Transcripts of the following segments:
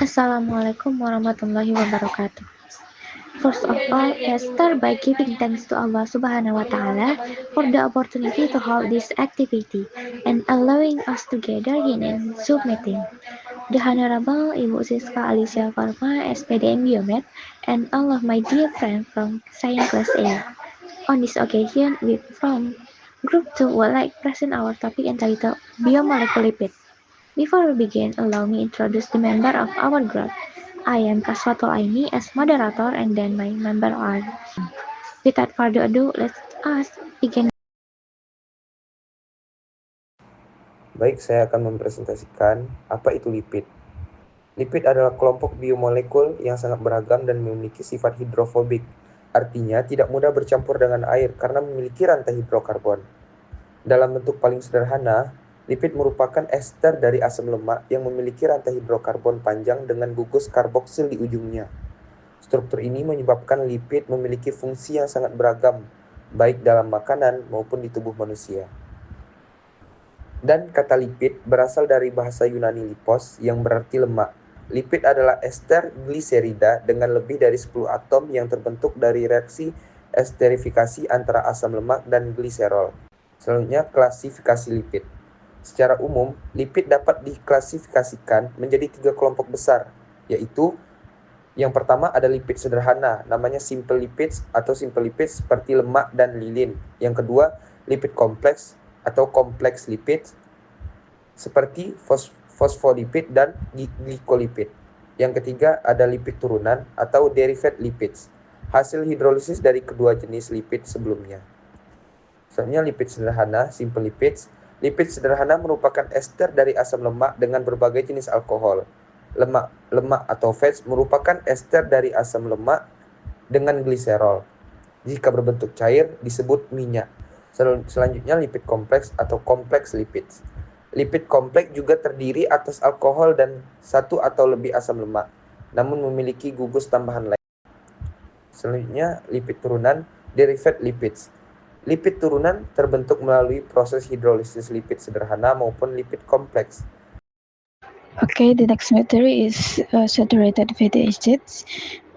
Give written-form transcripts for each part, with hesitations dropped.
Assalamualaikum warahmatullahi wabarakatuh. First of all, let's start by giving thanks to Allah Subhanahu wa Ta'ala for the opportunity to hold this activity and allowing us to gather in a Zoom meeting. The Honorable Ibu Siska Alicia Farma, SPDM Biomed, and all of my dear friends from Science Class A. On this occasion, we from Group 2 would like to present our topic entitled Biomolecular Lipid. Before we begin, allow me introduce the member of our group. I am Kaswatul Aini as moderator and then my member are. Without further ado, let us begin. Baik, saya akan mempresentasikan apa itu lipid. Lipid adalah kelompok biomolekul yang sangat beragam dan memiliki sifat hidrofobik. Artinya, tidak mudah bercampur dengan air karena memiliki rantai hidrokarbon. Dalam bentuk paling sederhana, lipid merupakan ester dari asam lemak yang memiliki rantai hidrokarbon panjang dengan gugus karboksil di ujungnya. Struktur ini menyebabkan lipid memiliki fungsi yang sangat beragam, baik dalam makanan maupun di tubuh manusia. Dan kata lipid berasal dari bahasa Yunani lipos yang berarti lemak. Lipid adalah ester gliserida dengan lebih dari 10 atom yang terbentuk dari reaksi esterifikasi antara asam lemak dan gliserol. Selanjutnya, klasifikasi lipid. Secara umum, lipid dapat diklasifikasikan menjadi 3 kelompok besar, yaitu yang pertama ada lipid sederhana, namanya simple lipids atau simple lipids seperti lemak dan lilin. Yang kedua, lipid kompleks atau kompleks lipid seperti fosfolipid dan glikolipid. Yang ketiga ada lipid turunan atau derivative lipids, hasil hidrolisis dari kedua jenis lipid sebelumnya. Selanjutnya lipid sederhana, simple lipids. Lipid sederhana merupakan ester dari asam lemak dengan berbagai jenis alkohol. Lemak atau fats merupakan ester dari asam lemak dengan gliserol. Jika berbentuk cair disebut minyak. Selanjutnya lipid kompleks atau kompleks lipids. Lipid kompleks juga terdiri atas alkohol dan satu atau lebih asam lemak, namun memiliki gugus tambahan lain. Selanjutnya lipid turunan, derivative lipids. Lipid turunan terbentuk melalui proses hidrolisis lipid sederhana maupun lipid kompleks. Okay, the next matter is saturated fatty acids.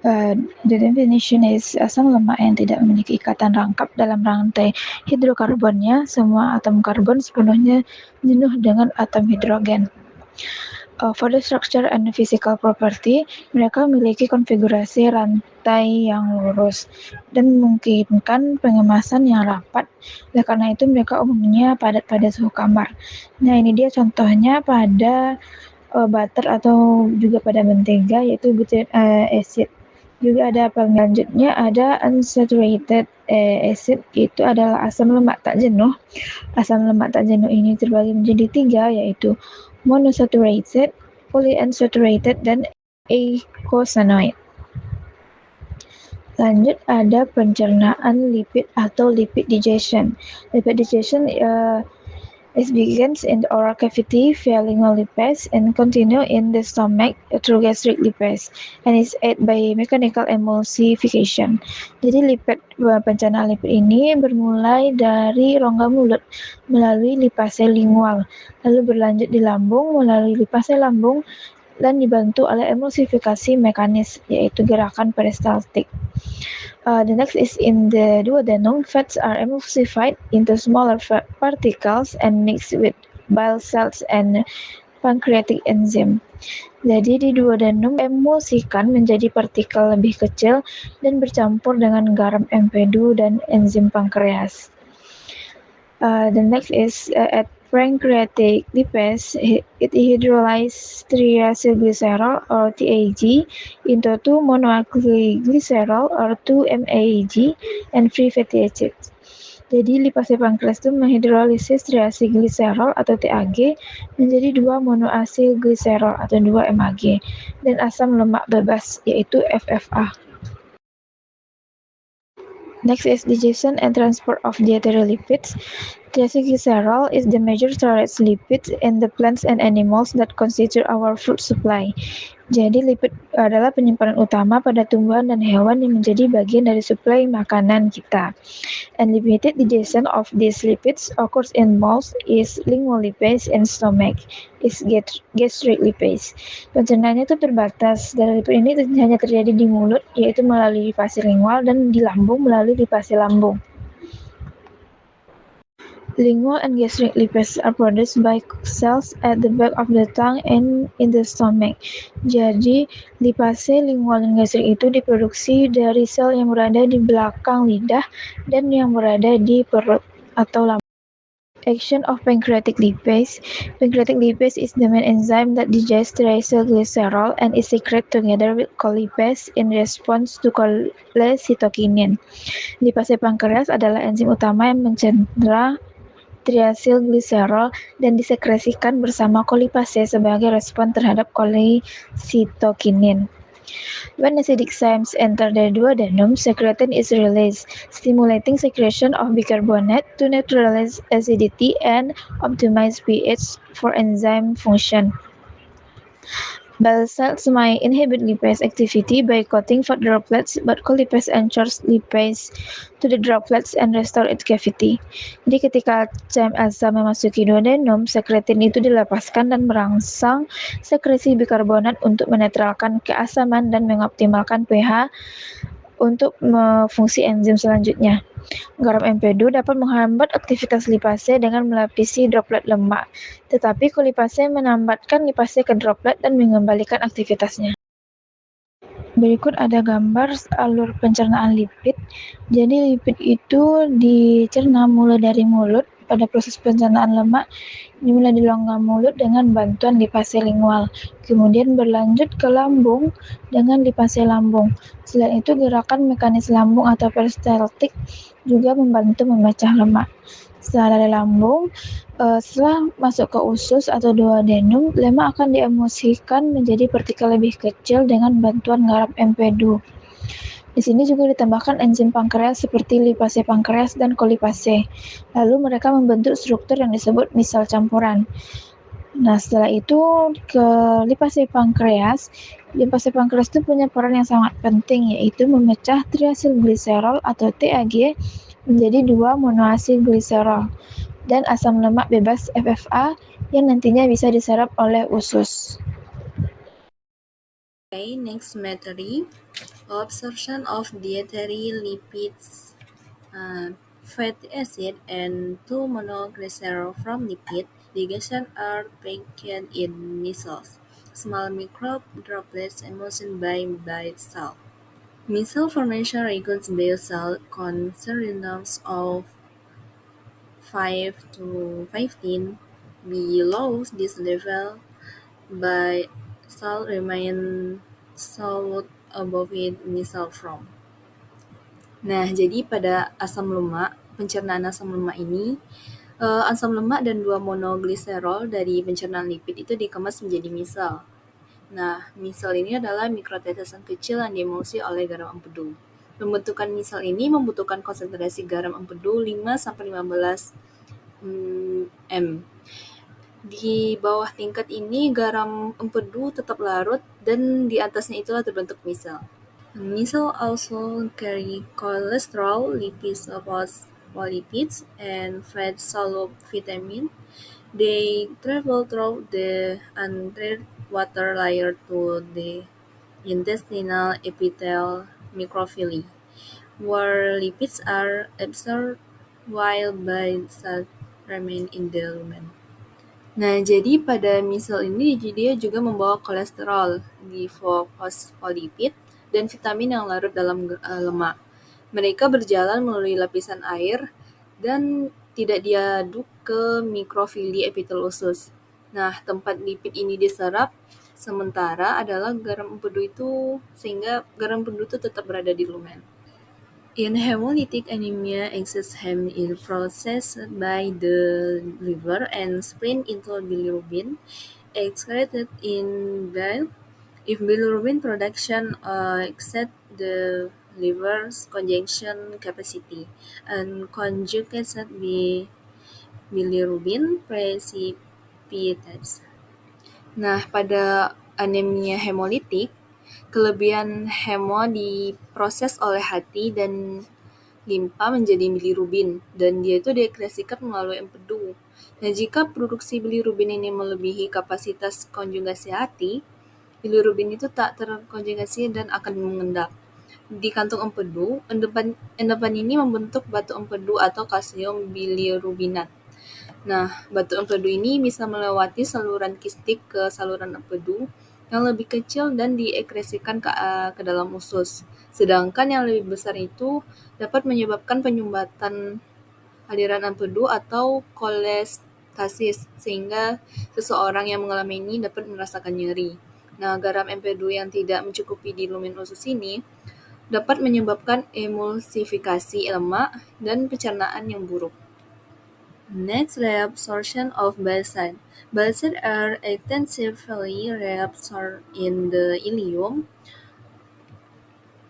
The definition is asam lemak yang tidak memiliki ikatan rangkap dalam rantai hidrokarbonnya. Semua atom karbon sepenuhnya jenuh dengan atom hidrogen. For the structure and physical property, mereka memiliki konfigurasi rantai yang lurus dan memungkinkan pengemasan yang rapat. Oleh karena itu, mereka umumnya padat pada suhu kamar. Nah, ini dia contohnya pada butter atau juga pada mentega, yaitu butyric acid. Juga ada selanjutnya ada unsaturated acid, itu adalah asam lemak tak jenuh. Asam lemak tak jenuh ini terbagi menjadi 3, yaitu monosaturated, polyunsaturated, dan eicosanoid. Lanjut ada pencernaan lipid atau lipid digestion. Lipid digestion it begins in the oral cavity via lingual lipase and continue in the stomach through gastric lipase and is aided by mechanical emulsification. Jadi pencernaan lipid ini bermulai dari rongga mulut melalui lipase lingual, lalu berlanjut di lambung melalui lipase lambung dan dibantu oleh emulsifikasi mekanis, yaitu gerakan peristaltik. The next is in the duodenum, fats are emulsified into smaller particles and mixed with bile cells and pancreatic enzyme. Jadi di duodenum emulsikan menjadi partikel lebih kecil dan bercampur dengan garam empedu dan enzim pankreas. The next is at pancreatic lipase, it hydrolyzes triacylglycerol or TAG into 2-monoacylglycerol or 2-MAG and free fatty acids. Jadi lipase pankreas itu menghidrolisis triacylglycerol atau TAG menjadi 2-monoacylglycerol atau 2-MAG dan asam lemak bebas yaitu FFA. Next is digestion and transport of dietary lipids. Triacylglycerol is the major storage lipid in the plants and animals that constitute our food supply. Jadi lipid adalah penyimpanan utama pada tumbuhan dan hewan yang menjadi bagian dari suplai makanan kita. And limited digestion of these lipids occurs in mouth is lingual lipase and stomach is gastric lipase. Pencernaannya itu terbatas dan lipid ini hanya terjadi di mulut, yaitu melalui lipase lingual, dan di lambung melalui lipase lambung. Lingual and gastric lipase are produced by cells at the back of the tongue and in the stomach. Jadi, lipase lingual dan gastric itu diproduksi dari sel yang berada di belakang lidah dan yang berada di perut atau lambung. Action of pancreatic lipase. Pancreatic lipase is the main enzyme that digests triacylglycerol and is secreted together with cholipase in response to cholecystokinin. Lipase pankreas adalah enzim utama yang mencerna triacylglycerol dan disekresikan bersama kolipase sebagai respon terhadap cholecystokinin. When acidic enzymes enter the duodenum, secretin is released, stimulating secretion of bicarbonate to neutralize acidity and optimize pH for enzyme function. Bile cells may inhibit lipase activity by coating fat droplets, but colipase ensures lipase to the droplets and restore its cavity. Jadi ketika asam memasuki duodenum, sekretin itu dilepaskan dan merangsang sekresi bikarbonat untuk menetralkan keasaman dan mengoptimalkan pH untuk fungsi enzim selanjutnya. Garam empedu dapat menghambat aktivitas lipase dengan melapisi droplet lemak, tetapi kolipase menambatkan lipase ke droplet dan mengembalikan aktivitasnya. Berikut ada gambar alur pencernaan lipid. Jadi lipid itu dicerna mulai dari mulut. Pada proses pencernaan lemak dimulai di rongga mulut dengan bantuan lipase lingual, kemudian berlanjut ke lambung dengan lipase lambung. Selain itu, gerakan mekanis lambung atau peristaltik juga membantu memecah lemak. Setelah dari lambung, setelah masuk ke usus atau duodenum, lemak akan diemulsikan menjadi partikel lebih kecil dengan bantuan garam empedu. Di sini juga ditambahkan enzim pankreas seperti lipase pankreas dan kolipase. Lalu mereka membentuk struktur yang disebut misel campuran. Nah, setelah itu ke lipase pankreas. Lipase pankreas itu punya peran yang sangat penting, yaitu memecah triacylglycerol atau TAG menjadi 2 monoasilglycerol dan asam lemak bebas FFA yang nantinya bisa diserap oleh usus. Okay, next material, absorption of dietary lipids, fatty acid and 2 monoglycerol from lipid digestion are packed in micelles, small microbe droplets emulsioned by bile cell. Micelle formation regulates bile cell concentrations of 5 to 15. Below this level, by cell remain solid above it micelle form. Nah, jadi pada asam lemak, pencernaan asam lemak ini, asam lemak dan 2 monogliserol dari pencernaan lipid itu dikemas menjadi misel. Nah, misel ini adalah mikrotetesan kecil yang diemulsi oleh garam empedu. Pembentukan misel ini membutuhkan konsentrasi garam empedu 5-15 m. Di bawah tingkat ini garam empedu tetap larut dan di atasnya itulah terbentuk misel. Misel also carry cholesterol, lipids, phospholipids, and fat-soluble vitamin. They travel through the untreated water layer to the intestinal epithelial microvilli, where lipids are absorbed while bile salts remain in the lumen. Nah, jadi pada misel ini dia juga membawa kolesterol, fosfolipid, dan vitamin yang larut dalam lemak. Mereka berjalan melalui lapisan air dan tidak diaduk ke mikrofili epitel usus. Nah, tempat lipid ini diserap sementara adalah garam empedu itu, sehingga garam empedu itu tetap berada di lumen. In hemolytic anemia, excess heme is processed by the liver and split into bilirubin, excreted in bile. If bilirubin production exceeds the liver's conjugation capacity, unconjugated bilirubin precipitates. Nah, pada anemia hemolitik, kelebihan hemo diproses oleh hati dan limpa menjadi bilirubin, dan dia itu diekskresikan melalui empedu. Nah, jika produksi bilirubin ini melebihi kapasitas konjugasi hati, bilirubin itu tak terkonjugasi dan akan mengendap. Di kantung empedu, endapan ini membentuk batu empedu atau kalsium bilirubinat. Nah, batu empedu ini bisa melewati saluran kistik ke saluran empedu yang lebih kecil dan diekskresikan ke dalam usus. Sedangkan yang lebih besar itu dapat menyebabkan penyumbatan aliran empedu atau kolestasis, sehingga seseorang yang mengalami ini dapat merasakan nyeri. Nah, garam empedu yang tidak mencukupi di lumen usus ini dapat menyebabkan emulsifikasi lemak dan pencernaan yang buruk. Next, reabsorption of bile. Bile are extensively reabsorbed in the ileum.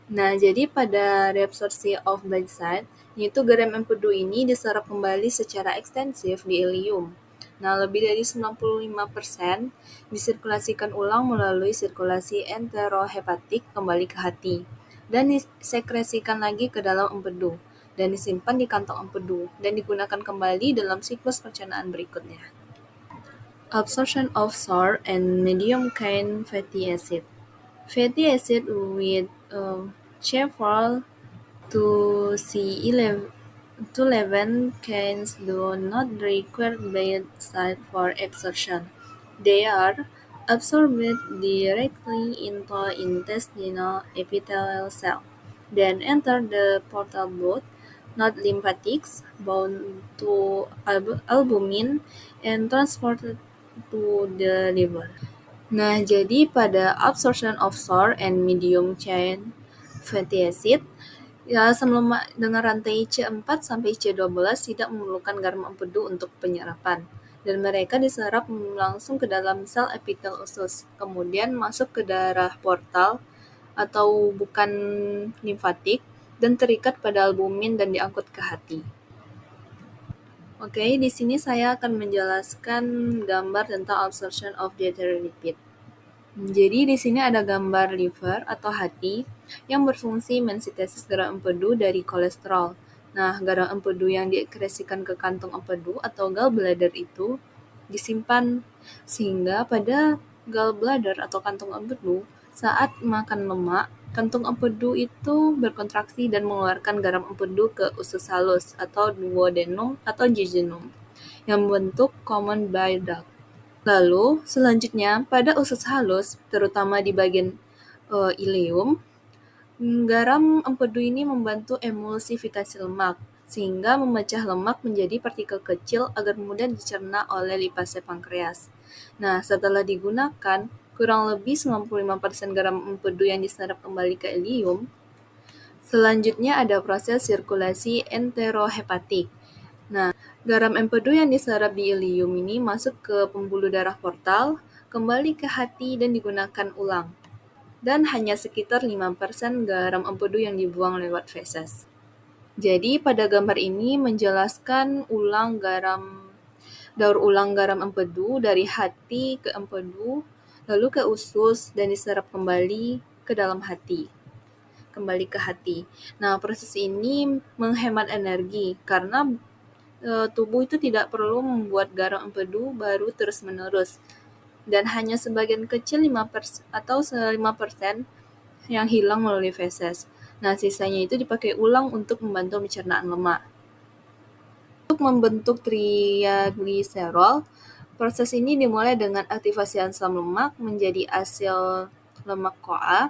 Nah, jadi pada reabsorpsi of bile, yaitu garam empedu ini diserap kembali secara ekstensif di ileum. Nah, lebih dari 95% disirkulasikan ulang melalui sirkulasi enterohepatik kembali ke hati, dan disekresikan lagi ke dalam empedu, dan disimpan di kantong empedu, dan digunakan kembali dalam siklus pencernaan berikutnya. Absorption of sour and medium chain fatty acid. Fatty acid with Chevron to C11 chains do not require bile for absorption. They are absorbed directly into intestinal epithelial cell, then enter the portal blood, not lymphatics, bound to albumin, and transported to the liver. Nah, jadi pada absorption of sour and medium chain fatty acid, ya, asam lemak dengan rantai C4 sampai C12 tidak memerlukan garam empedu untuk penyerapan, dan mereka diserap langsung ke dalam sel epitel usus, kemudian masuk ke darah portal atau bukan limfatik, dan terikat pada albumin dan diangkut ke hati. Oke, di sini saya akan menjelaskan gambar tentang absorption of dietary lipid. Jadi di sini ada gambar liver atau hati yang berfungsi mensintesis garam empedu dari kolesterol. Nah, garam empedu yang diekskresikan ke kantung empedu atau gallbladder itu disimpan, sehingga pada gallbladder atau kantung empedu saat makan lemak, kantung empedu itu berkontraksi dan mengeluarkan garam empedu ke usus halus atau duodenum atau jejunum yang membentuk common bile duct. Lalu, selanjutnya pada usus halus, terutama di bagian ileum, garam empedu ini membantu emulsifikasi lemak, sehingga memecah lemak menjadi partikel kecil agar mudah dicerna oleh lipase pankreas. Nah, setelah digunakan, kurang lebih 95% garam empedu yang diserap kembali ke ileum. Selanjutnya ada proses sirkulasi enterohepatik. Nah, garam empedu yang diserap di ileum ini masuk ke pembuluh darah portal, kembali ke hati dan digunakan ulang. Dan hanya sekitar 5% garam empedu yang dibuang lewat feses. Jadi pada gambar ini menjelaskan daur ulang garam empedu dari hati ke empedu, lalu ke usus dan diserap kembali ke dalam hati. Kembali ke hati. Nah, proses ini menghemat energi karena tubuh itu tidak perlu membuat garam empedu baru terus-menerus, dan hanya sebagian kecil 5% yang hilang melalui feses. Nah, sisanya itu dipakai ulang untuk membantu pencernaan lemak. Untuk membentuk triagliserol, proses ini dimulai dengan aktivasi asam lemak menjadi asil lemak CoA,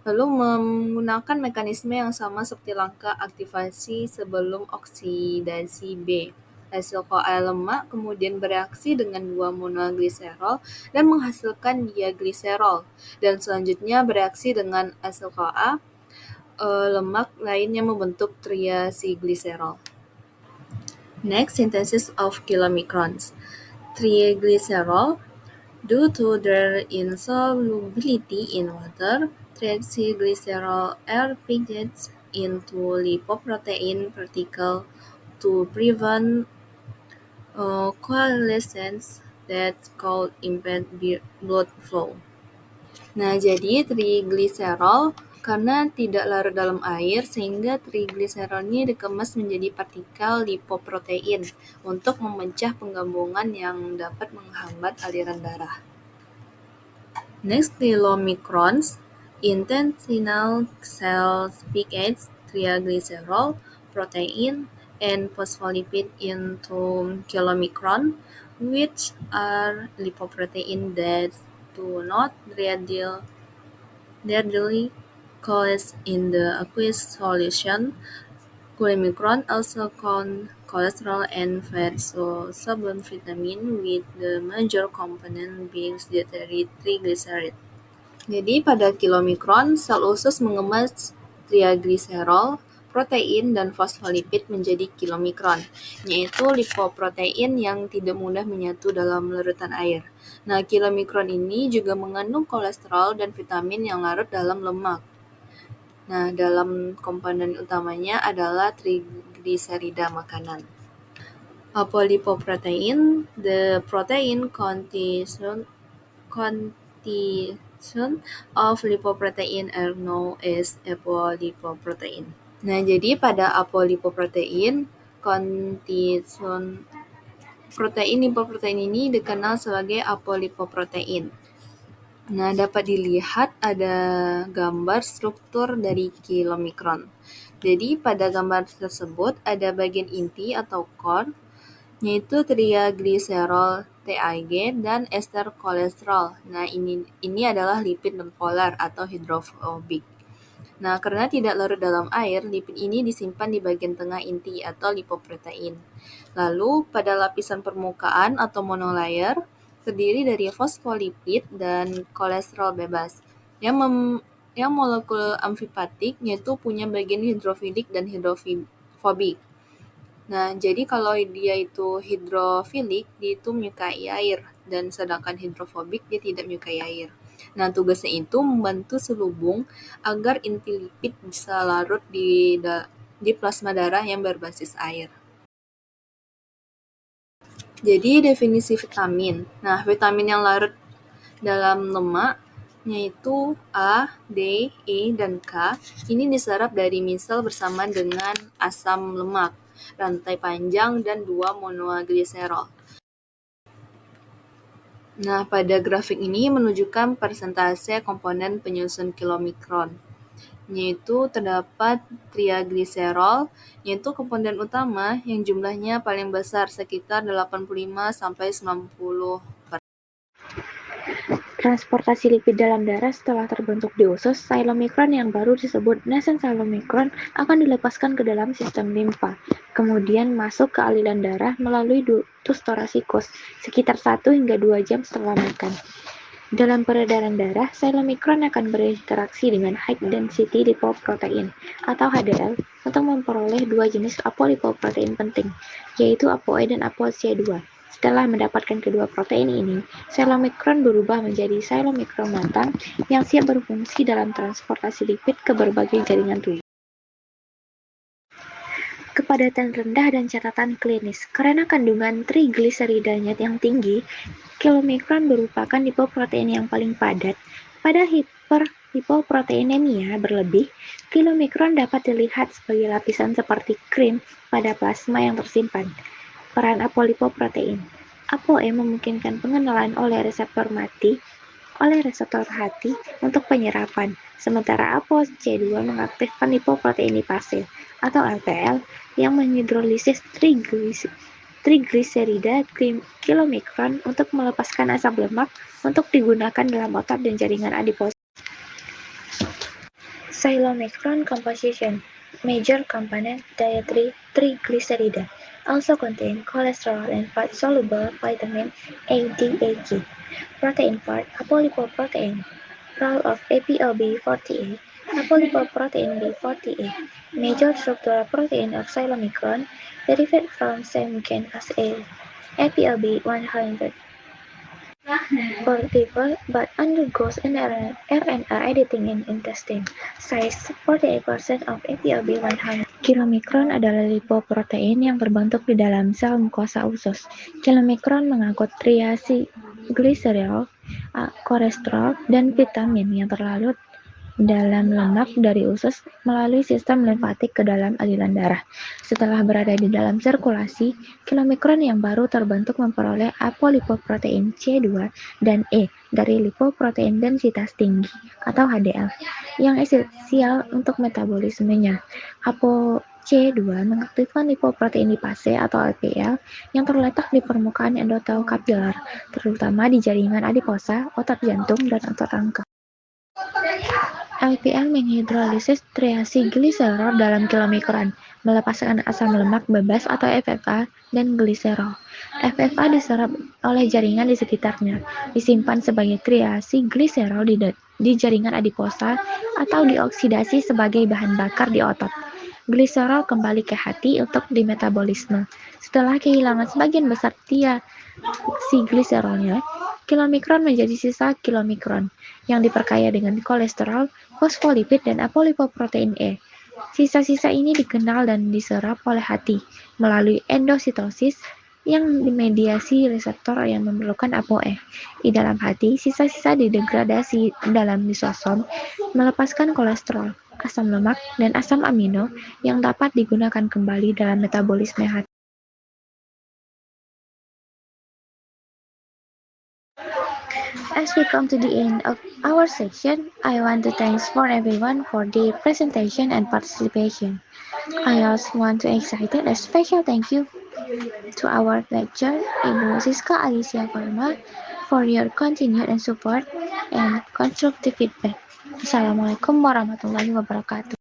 lalu menggunakan mekanisme yang sama seperti langkah aktivasi sebelum oksidasi B. Asil CoA lemak kemudian bereaksi dengan 2 monogliserol dan menghasilkan diagliserol, dan selanjutnya bereaksi dengan asil CoA lemak lainnya membentuk triacylglycerol. Next, synthesis of chylomicrons. Triacylglycerol, due to their insolubility in water, triacylglycerol are packaged into lipoprotein particles to prevent coalescence that could impede blood flow. Nah, jadi trigliserol karena tidak larut dalam air sehingga trigliserol ini dikemas menjadi partikel lipoprotein untuk memecah penggabungan yang dapat menghambat aliran darah. Next, chylomicrons, intentional cell spikes triglycerol, protein, and phospholipid into chylomicron, which are lipoprotein that do not readily coalesce in the aqueous solution. Chylomicron also contain cholesterol and fat soluble vitamin, with the major component being dietary triglyceride. Jadi pada chylomicron, sel usus mengemas trigliserol, protein, dan fosfolipid menjadi chylomicron, yaitu lipoprotein yang tidak mudah menyatu dalam larutan air. Nah, chylomicron ini juga mengandung kolesterol dan vitamin yang larut dalam lemak. Nah, dalam komponen utamanya adalah trigliserida makanan. Apolipoprotein, the protein constitution of lipoprotein are known as apolipoprotein. Nah, jadi pada apolipoprotein, constitution protein lipoprotein ini dikenal sebagai apolipoprotein. Nah, dapat dilihat ada gambar struktur dari chylomicron. Jadi pada gambar tersebut ada bagian inti atau core, yaitu trigliserol TIG dan ester kolesterol. Nah, ini adalah lipid nonpolar atau hidrofobik. Nah, karena tidak larut dalam air, lipid ini disimpan di bagian tengah inti atau lipoprotein. Lalu, pada lapisan permukaan atau monolayer, terdiri dari fosfolipid dan kolesterol bebas, yang molekul amfipatik, yaitu punya bagian hidrofilik dan hidrofobik. Nah, jadi kalau dia itu hidrofilik, dia itu menyukai air, dan sedangkan hidrofobik dia tidak menyukai air. Nah, tugasnya itu membantu selubung agar inti lipid bisa larut di plasma darah yang berbasis air. Jadi definisi vitamin. Nah, vitamin yang larut dalam lemak yaitu A, D, E, dan K. Ini diserap dari misel bersama dengan asam lemak, rantai panjang, dan 2 monogliserol. Nah, pada grafik ini menunjukkan persentase komponen penyusun chylomicron, yaitu terdapat trigliserol, yaitu komponen utama yang jumlahnya paling besar, sekitar 85-90%. Transportasi lipid dalam darah setelah terbentuk di usus, chylomicron yang baru disebut nascent chylomicron akan dilepaskan ke dalam sistem limfa, kemudian masuk ke aliran darah melalui ductus thoracicus sekitar 1 hingga 2 jam setelah makan. Dalam peredaran darah, chylomicron akan berinteraksi dengan high density lipoprotein atau HDL untuk memperoleh 2 jenis apolipoprotein penting, yaitu ApoE dan ApoC2. Setelah mendapatkan kedua protein ini, chylomicron berubah menjadi chylomicron matang yang siap berfungsi dalam transportasi lipid ke berbagai jaringan tubuh. Kepadatan rendah dan catatan klinis. Karena kandungan trigliseridanya yang tinggi, chylomicron merupakan lipoprotein yang paling padat. Pada hiperlipoproteinemia berlebih, chylomicron dapat dilihat sebagai lapisan seperti krim pada plasma yang tersimpan. Peran apolipoprotein. ApoE memungkinkan pengenalan oleh reseptor hati untuk penyerapan, sementara ApoC2 mengaktifkan lipoprotein lipase atau LPL yang menghidrolisis trigliserida chylomicron untuk melepaskan asam lemak untuk digunakan dalam otot dan jaringan adiposit. Chylomicron composition. Major component dietary triglyceride also contain cholesterol and fat-soluble vitamin A, D, A, K. Protein part, apolipoprotein. Role of APLB40A, apolipoprotein B40A. Major structural protein of chylomicron derived from same gene as APLB100. Portable but undergoes RNA editing in intestine. Size 48% of APLB100. Chylomicron adalah lipoprotein yang terbentuk di dalam sel mukosa usus. Chylomicron mengangkut gliserol, kolesterol, dan vitamin yang terlarut dalam lemak dari usus melalui sistem limfatik ke dalam aliran darah. Setelah berada di dalam sirkulasi, kilomikron yang baru terbentuk memperoleh apolipoprotein C2 dan E dari lipoprotein densitas tinggi atau HDL yang esensial untuk metabolismenya. C2 mengaktifkan lipoprotein lipase atau LPL yang terletak di permukaan endotel kapiler, terutama di jaringan adiposa, otot jantung, dan otot rangka. LPL menghidrolisis triacylglycerol dalam kilomikron, melepaskan asam lemak bebas atau FFA dan gliserol. FFA diserap oleh jaringan di sekitarnya, disimpan sebagai triacylglycerol di jaringan adiposa atau dioksidasi sebagai bahan bakar di otot. Gliserol kembali ke hati untuk dimetabolisme. Setelah kehilangan sebagian besar triacylglycerolnya, kilomikron menjadi sisa kilomikron yang diperkaya dengan kolesterol, fosfolipid, dan apolipoprotein E. Sisa-sisa ini dikenal dan diserap oleh hati melalui endositosis yang dimediasi reseptor yang memerlukan ApoE. Di dalam hati, sisa-sisa didegradasi dalam lisosom, melepaskan kolesterol, asam lemak, dan asam amino yang dapat digunakan kembali dalam metabolisme hati. As we come to the end of our section, I want to thank for everyone for their presentation and participation. I also want to extend a special thank you to our lecturer, Ibu Siska Alicia Farma, for your continued and support and constructive feedback. Assalamualaikum warahmatullahi wabarakatuh.